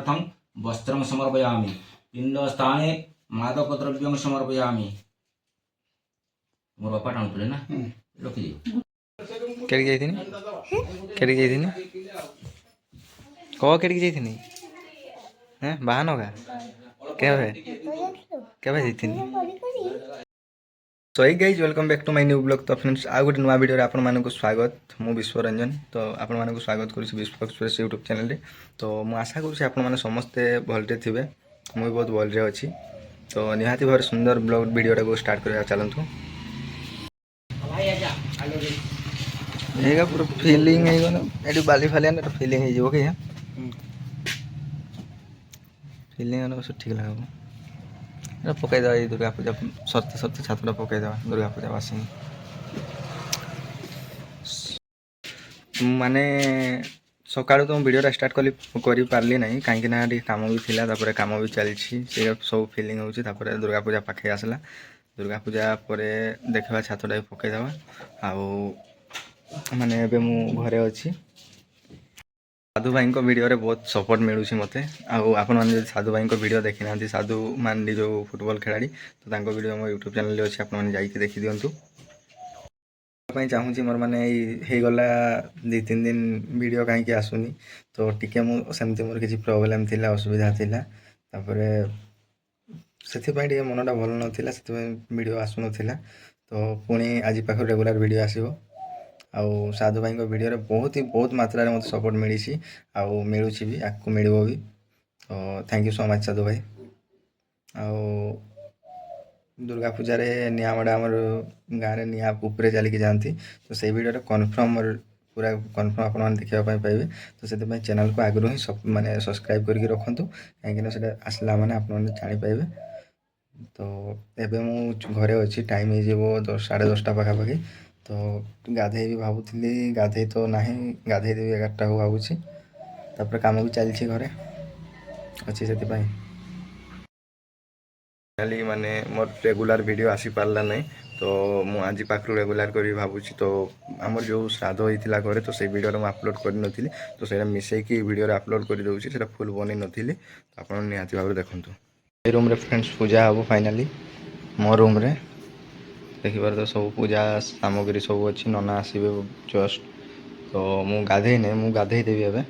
निर्माणार्थं वस्त्रं समर्पयामि। पिण्डस्थाने मादकद्रव्यं समर्पयामि। मोर बापा टाणुले ना रखिदियो केड़ी जाइथिनी केड़ी जाइथिनी कह केड़ी जाइथिनी हैं बाहन का केबे केबे जाइथिनी so hey guys welcome back to my new blog. तो फ्रेंड्स आ गोटे नुआ वीडियो आपण मानक स्वागत मु विश्वरंजन। तो आपण मानक स्वागत करूँ विश्व एक्सप्रेस यूट्यूब चैनल रे। तो मु आशा करूँ आपण माने समस्ते भलरे थिबे मु बहुत भलरे अछि। तो निहाती भाव सुंदर ब्लॉग वीडियोटा को स्टार्ट करबा चलंतु। एगा पूरा फीलिंग है गनो एडी बाली फालिया ना फीलिंग है जो के फीलिंग है बस ठीक लागो एटा पकाई दवा दुर्गा पूजा सत्य सत्य छातटा पकाई दवा दुर्गा पूजा वासिनी माने सकाळु तो वीडियोटा स्टार्ट करी पारली नहीं कहीं ना काम भी थिला तापर काम भी चलछि से सब फीलिंग होछि। तापर दुर्गा पूजा पाखे आसला दुर्गा पूजा परे देखा छातटा पकाई दवा आउ माने एबे मु घरे अछि। साधु भाई को वीडियो रे बहुत सपोर्ट मिलूँ मते आपण मैंने साधु भाई को वीडियो देखी ना साधु मांडी जो फुटबॉल खिलाड़ी तो तांको वीडियो मो यूट्यूब चैनल अच्छे आप जाइए देखी दिंतु चाहूँगी मोर मैंने हो गला 2-3 दिन वीडियो कहीं आसुनी तो टिके मुझे मोर किसी प्रोब्लेम थिला असुविधा थिला तापर से मनटा भल नाला से वीडियो आसु नाला तो पुणी आज पाख रेगुलर वीडियो आसो आउ साधु भाई वीडियो रे बहुत मात्रा रे मते सपोर्ट मिली आउ मिलूँ भी आपको मिल भी तो थैंक यू सो मच साधु भाई। आउ दुर्गा पूजा रे निया मड़ा आमर गाँव में निया उपरे चलिकी जाती तो से वीडियो कन्फर्म पूरा कन्फर्म आप देखा पाइबे तो से चैनल को आगु ही सब माने सब्सक्राइब करके रखु कहीं आसला मैंने आप जापारे। तो एबे मु घरे अच्छी टाइम हो 10-10:30 पाखापाखि तो गाधे भी भावुली गाधे तो ना गाधे देवी 11टा को भावुची तापर काम भी चलती घरे अच्छी से माने मोर रेगुलर वीडियो आसी पारला नहीं तो मु आज पाखु रेगुलर करी भावुची। तो आमर जो श्राद्ध होता घरे तो से वीडियो मैं अपलोड कर नी तो से मिसेकी वीडियो अपलोड कर दूसरी से फुल बन नी तो आप निहाती भाव देखूँ ये रूम रे फ्रेंड्स पूजा हम फाइनाली मो रूम रे देखिए तो सब पूजा सामग्री सब अच्छी नना आसवे जस्ट तो मु गाधे नहीं मु गाधे देवी एबे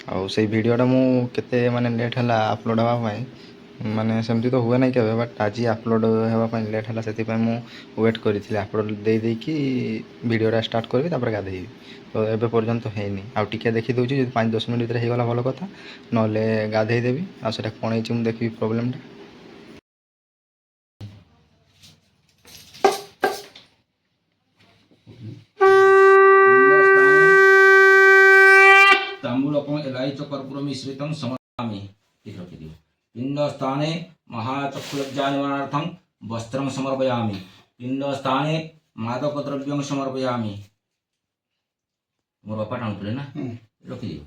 आउ से वीडियोटा मु केते माने लेट है अपलोड हाँपाई माने सेमती तो हुए ना के बट आज अपलोड होगा लेट है से वेट करी अपलोड दे देकी वीडियोटा स्टार्ट करी गाधे तो एबे पर्यंत तो है आउ टिके देखी दूसरी जो 5-10 मिनट भर होगला भल कथा ना गाधे देवी आटा कौन है देखी प्रोब्लेमटा कर्पूर मिश्रितं समर्पयामि। पिण्डस्थाने महाचक्षुलज्जा निवारणार्थं वस्त्रं समर्पयामि। पिण्डस्थाने मादकद्रव्यं समर्पयामि। मोर बापा टाणुले ना रखिदियो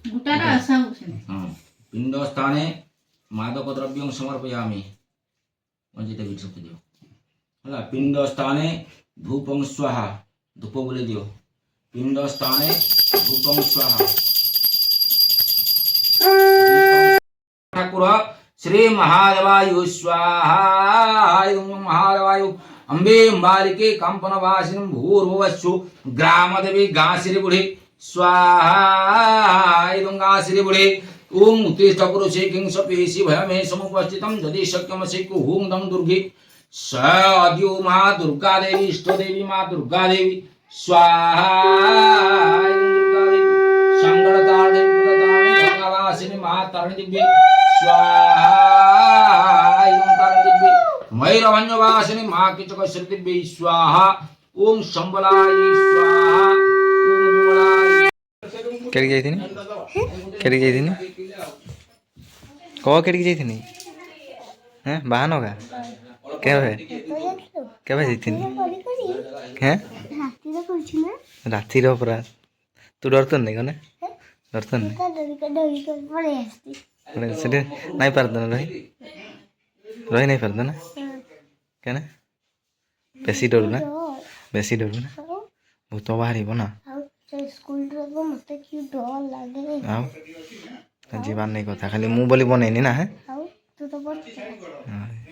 पिण्डस्थाने मादकद्रव्यं समर्पयामि मंजिते भी रखिदियो हला। पिण्डस्थाने धूपं स्वाहा धूप बोले दियो। पिण्डस्थाने धूपं स्वाहा ठाकुर श्री महादेवायु स्वाहा महादेवायु अम्बे अम्बालिके कंपन वासिनी भूर्भुवस्सु ग्राम देवी गांसिरी बुढ़ी स्वाहा गांसिरी बुढ़ी ओम उत्तिष्ठ पुरुषे किं सपेशि भयमे समुपस्थितं यदि शक्यमसि कुहुं दं दुर्गे स अद्यो मां दुर्गा देवी इष्ट देवी मां दुर्गा देवी स्वाहा संगणतारणी भगवासिनी महातारणी दिव्ये स्वाहा मयूरभंजवासिनी मां किचकश्री दिव्ये स्वाहा ओम शंबलाय स्वाहा ओम विमलाय केड़ी जाइथिनी कह केड़ी जाइथिनी हैं बाहन का केबे केबे जाइथिनी हैं राती रो पूरा तू डर तो नहीं कने डर तो नहीं से नहीं पारद ना रही नहीं पारद ना क्या बेसी डरू ना भूत बाहर ना ଯିବାର ନାଇଁ କଥା ଖାଲି ମୁଁ ବୋଲି ବନେଇନି ନା ହେ ଆଉ ତୁ ତ ବନେଇଛୁ। ହଁ।